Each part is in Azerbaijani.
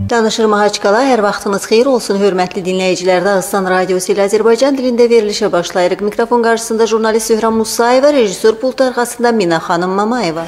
Danışır Mahaçqala, hər vaxtınız xeyir olsun, hörmətli dinləyicilər. Dağıstan Radiosu ilə Azərbaycan dilində verilişə başlayırıq. Mikrofon qarşısında jurnalist Zöhrəm Musayeva, rejissor pult arxasında Mina xanım Mamayeva.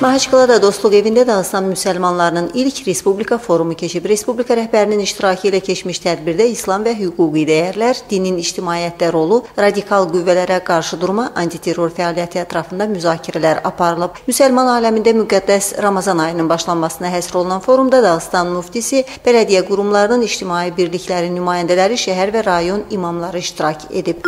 Mahaçqalada Dostluq evində Dağıstan müsəlmanlarının ilk Respublika forumu keçib. Respublika rəhbərinin iştirakı ilə keçmiş tədbirdə İslam və hüquqi dəyərlər, dinin ictimaiyyətdə rolu, radikal qüvvələrə qarşı durma, antiterror fəaliyyəti ətrafında müzakirələr aparılıb. Müsəlman aləmində müqəddəs Ramazan ayının başlanmasına həsr olunan forumda Dağıstan müftisi, bələdiyyə qurumlarının ictimai birliklərin nümayəndələri, şəhər və rayon imamları iştirak edib.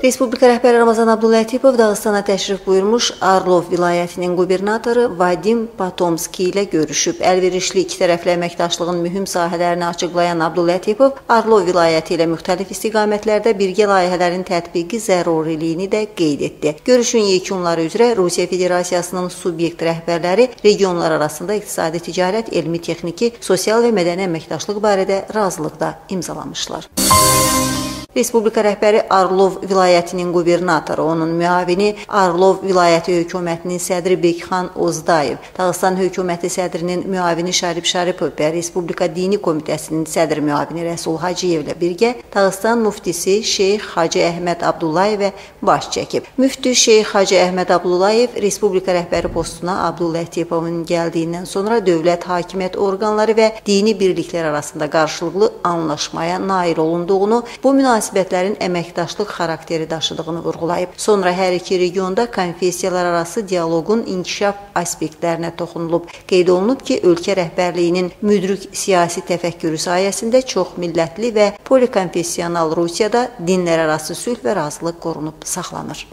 Respublika rəhbəri Ramazan Abdulətipov Dağıstana təşrif buyurmuş, Arlov vilayətinin qubernatoru Vadim Potomski ilə görüşüb. Əlverişli iki tərəfli əməkdaşlığın mühüm sahələrini açıqlayan Abdulətipov, Arlov vilayəti ilə müxtəlif istiqamətlərdə birgə layihələrin tətbiqi zəruriliyini də qeyd etdi. Görüşün yekunları üzrə Rusiya Federasiyasının subyekt rəhbərləri regionlar arasında iqtisadi ticarət, elmi texniki, sosial və mədəni əməkdaşlıq barədə razılıq da imzalamışlar. Respublika rəhbəri Arlov vilayətinin qubernatoru, onun müavini Arlov vilayəti hökumətinin sədri Bekxan Ozdayev, Dağıstan hökuməti sədrinin müavini Şarip Şaripov və Respublika Dini Komitəsinin sədr müavini Rəsul Hacıyev ilə birgə Dağıstan müftisi Şeyx Hacı Əhməd Abdullahevə baş çəkib. Müftü Şeyx Hacı Əhməd Abdullahev Respublika rəhbəri postuna Abdullətipovun gəldiyindən sonra dövlət hakimiyyət orqanları və dini birliklər arasında qarşılıqlı anlaşmaya nail olunduğunu, bu münasibətlərin əməkdaşlıq xarakteri daşıdığını vurğulayıb. Sonra hər iki regionda konfessiyalar arası dialoqun inkişaf aspektlərinə toxunulub. Qeyd olunub ki, ölkə rəhbərliyinin müdrik siyasi təfəkkürü sayəsində çox millətli və polikonfessional Rusiyada dinlər arası sülh və razılıq qorunub saxlanır.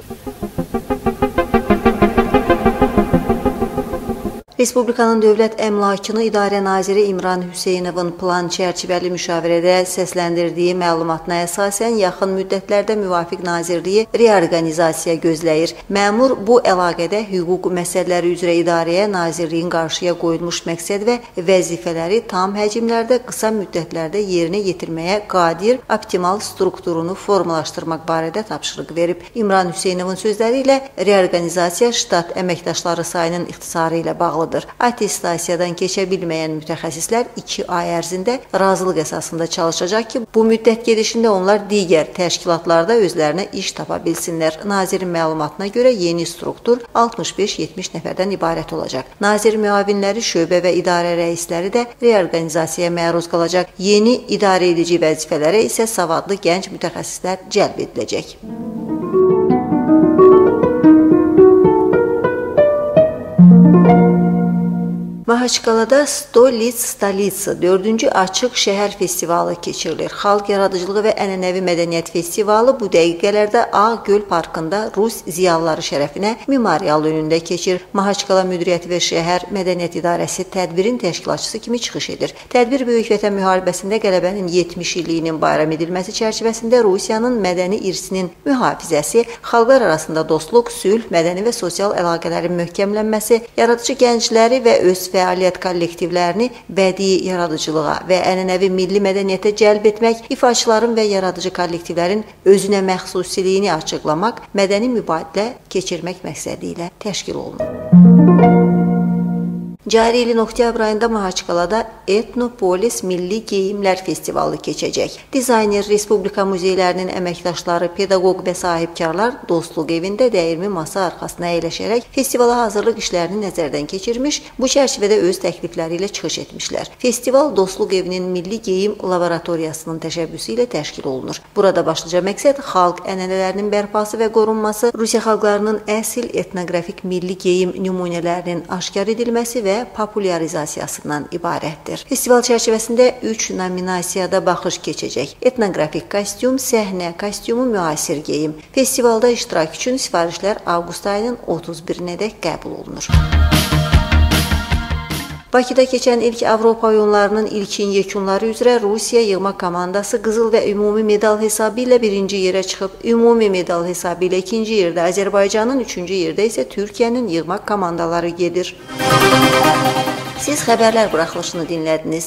Respublikanın dövlət əmlakını İdarə Naziri İmran Hüseynovun plan çərçivəli müşavirədə səsləndirdiyi məlumatına əsasən yaxın müddətlərdə müvafiq nazirliyi reorqanizasiya gözləyir. Məmur bu əlaqədə hüquq məsələləri üzrə idarəyə nazirliyin qarşıya qoyulmuş məqsəd və vəzifələri tam həcmlərdə qısa müddətlərdə yerinə yetirməyə qadir optimal strukturunu formalaşdırmaq barədə tapşırıq verib. İmran Hüseynovun sözləri ilə reorqanizasiya ştat əməkdaşları sayının ixtisarı ilə bağlıdır. Attestasiyadan keçə bilməyən mütəxəssislər 2 ay ərzində razılıq əsasında çalışacaq ki, bu müddət gedişində onlar digər təşkilatlarda özlərinə iş tapa bilsinlər. Nazirin məlumatına görə yeni struktur 65-70 nəfərdən ibarət olacaq. Nazir müavinləri, şöbə və idarə rəisləri də reorqanizasiyaya məruz qalacaq. Yeni idarə edici vəzifələrə isə savadlı gənc mütəxəssislər cəlb ediləcək. Mahaçqalada Stolitsa 4-cü Açıq Şəhər Festivalı keçirilir. Xalq yaradıcılığı və ənənəvi mədəniyyət festivalı bu dəqiqələrdə Ağgöl Parkında Rus ziyalıları şərəfinə memorial önündə keçir. Mahaçqala Müdiriyyəti və Şəhər Mədəniyyət İdarəsi tədbirin təşkilatçısı kimi çıxış edir. Tədbir Böyük Vətən müharibəsində qələbənin 70 illiyinin bayram edilməsi çərçivəsində Rusiyanın mədəni irsinin mühafizəsi, xalqlar arasında dostluq, sülh, mədəni və sosial əlaqələrin möhkəmlənməsi, yaradıcı gəncləri və öz fəaliyyət kollektivlərini bədii yaradıcılığa və ənənəvi milli mədəniyyətə cəlb etmək, ifaçıların və yaradıcı kollektivlərin özünə məxsusiliyini açıqlamaq, mədəni mübadilə keçirmək məqsədi ilə təşkil olunur. Cari ilin oktyabr ayında Mahaçqalada Etnopolis Milli Geyimlər Festivalı keçəcək. Dizayner, Respublika muzeylərinin əməkdaşları, pedaqoq və sahibkarlar Dostluq evində dəyirmi masa arxasına əyləşərək festivala hazırlıq işlərini nəzərdən keçirmiş, bu çərçivədə öz təklifləri ilə çıxış etmişlər. Festival Dostluq evinin Milli Geyim Laboratoriyasının təşəbbüsü ilə təşkil olunur. Burada başlıca məqsəd xalq ənənələrinin bərpası və qorunması, Rusiya xalqlarının əsl etnoqrafik milli geyim nümunələrinin aşkar edilməsi və popularizasiyasından ibarətdir. Festival çərçivəsində 3 nominasiyada baxış keçəcək. Etnoqrafik kostyum, səhnə kostyumu, müasir geyim. Festivalda iştirak üçün sifarişlər avqust ayının 31-nədək qəbul olunur. Bakıda keçən ilk Avropa oyunlarının ilkin yekunları üzrə Rusiya yığma komandası qızıl və ümumi medal hesabı ilə 1-ci yerə çıxıb. Ümumi medal hesabı ilə 2-ci yerdə Azərbaycanın, 3-cü yerdə isə Türkiyənin yığma komandaları gedir. Siz xəbərlər buraxılışını dinlədiniz.